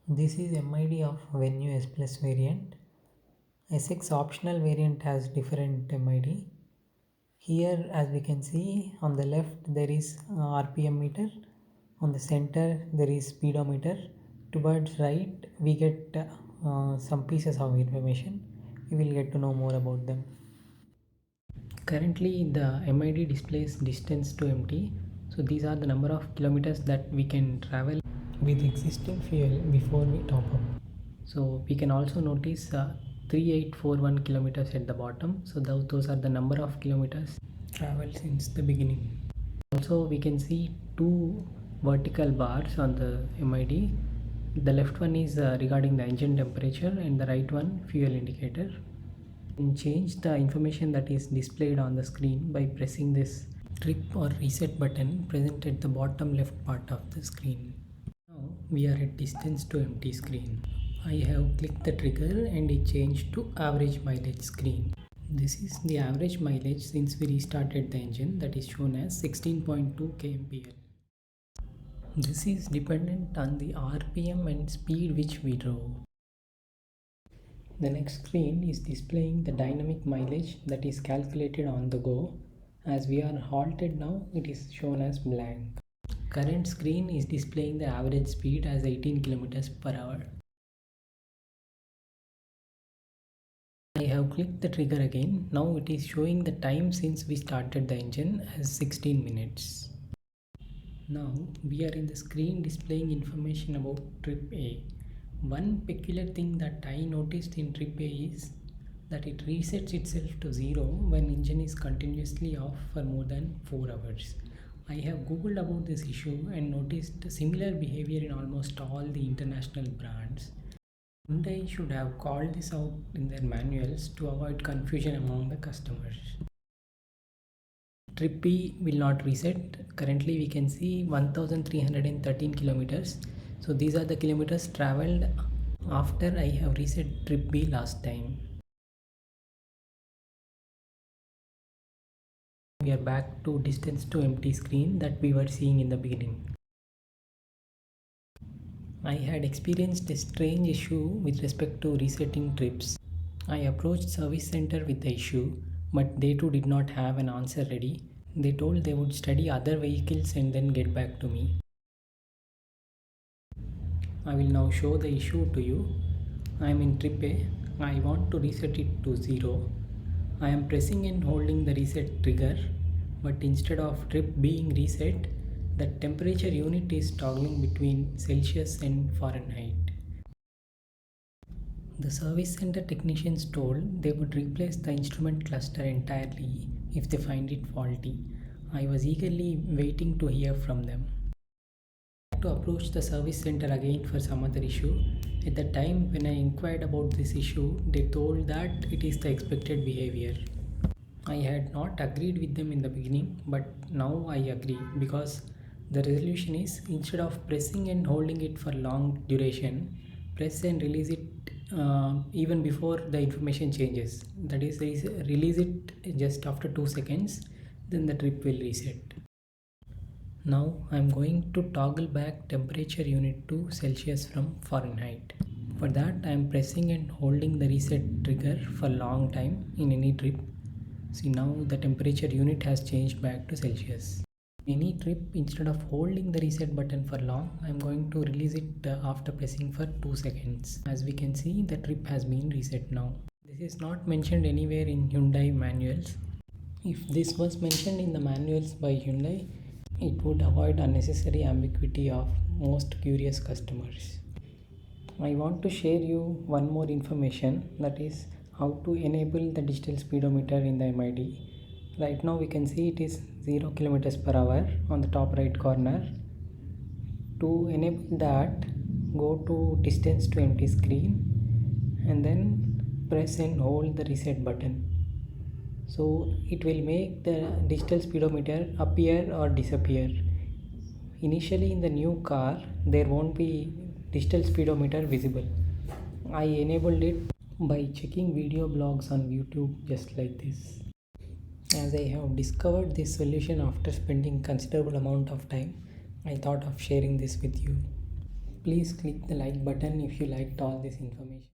This is MID of Venue S Plus variant. SX optional variant has different MID. Here, as we can see, on the left there is RPM meter, on the center there is speedometer. Towards right we get some pieces of information. We will get to know more about them. Currently the MID displays distance to empty. So these are the number of kilometers that we can travel with existing fuel before we top up. So we can also notice 3841 kilometers at the bottom. So those are the number of kilometers traveled since the beginning. Also we can see two vertical bars on the MID. The left one is regarding the engine temperature and the right one fuel indicator. And change the information that is displayed on the screen by pressing this trip or reset button present at the bottom left part of the screen. Now we are at distance to empty screen. I have clicked the trigger and it changed to average mileage screen. This is the average mileage since we restarted the engine, that is shown as 16.2 kmpl. This is dependent on the RPM and speed which we drove. The next screen is displaying the dynamic mileage that is calculated on the go. As we are halted now, it is shown as blank. Current screen is displaying the average speed as 18 km per hour. I have clicked the trigger again. Now it is showing the time since we started the engine as 16 minutes. Now we are in the screen displaying information about trip A. One peculiar thing that I noticed in trip A is that it resets itself to 0 when engine is continuously off for more than 4 hours. I have googled about this issue and noticed similar behavior in almost all the international brands. Hyundai should have called this out in their manuals to avoid confusion among the customers. Trip B will not reset. Currently we can see 1313 kilometers. So these are the kilometers traveled after I have reset trip B last time. We are back to distance to empty screen that we were seeing in the beginning. I had experienced a strange issue with respect to resetting trips. I approached service center with the issue, but they too did not have an answer ready. They told they would study other vehicles and then get back to me. I will now show the issue to you. I am in trip A. I want to reset it to 0. I am pressing and holding the reset trigger, but instead of trip being reset, the temperature unit is toggling between Celsius and Fahrenheit. The service center technicians told they would replace the instrument cluster entirely if they find it faulty. I was eagerly waiting to hear from them. I had to approach the service center again for some other issue. At the time when I inquired about this issue, they told that it is the expected behavior. I had not agreed with them in the beginning, but now I agree because the resolution is instead of pressing and holding it for long duration, press and release it even before the information changes. That is, release it just after 2 seconds, then the trip will reset. Now I am going to toggle back temperature unit to Celsius from Fahrenheit. For that I am pressing and holding the reset trigger for long time in any trip. See, now the temperature unit has changed back to Celsius. Any trip, instead of holding the reset button for long, I am going to release it after pressing for 2 seconds. As we can see, the trip has been reset now. This is not mentioned anywhere in Hyundai manuals. If this was mentioned in the manuals by Hyundai, it would avoid unnecessary ambiguity of most curious customers. I want to share you one more information, that is how to enable the digital speedometer in the MID. Right now we can see it is 0 kilometers per hour on the top right corner. To enable that, go to distance to empty screen and then press and hold the reset button. So it will make the digital speedometer appear or disappear. Initially in the new car there won't be digital speedometer visible. I enabled it by checking video blogs on YouTube just like this. As I have discovered this solution after spending considerable amount of time, I thought of sharing this with you. Please click the like button if you liked all this information.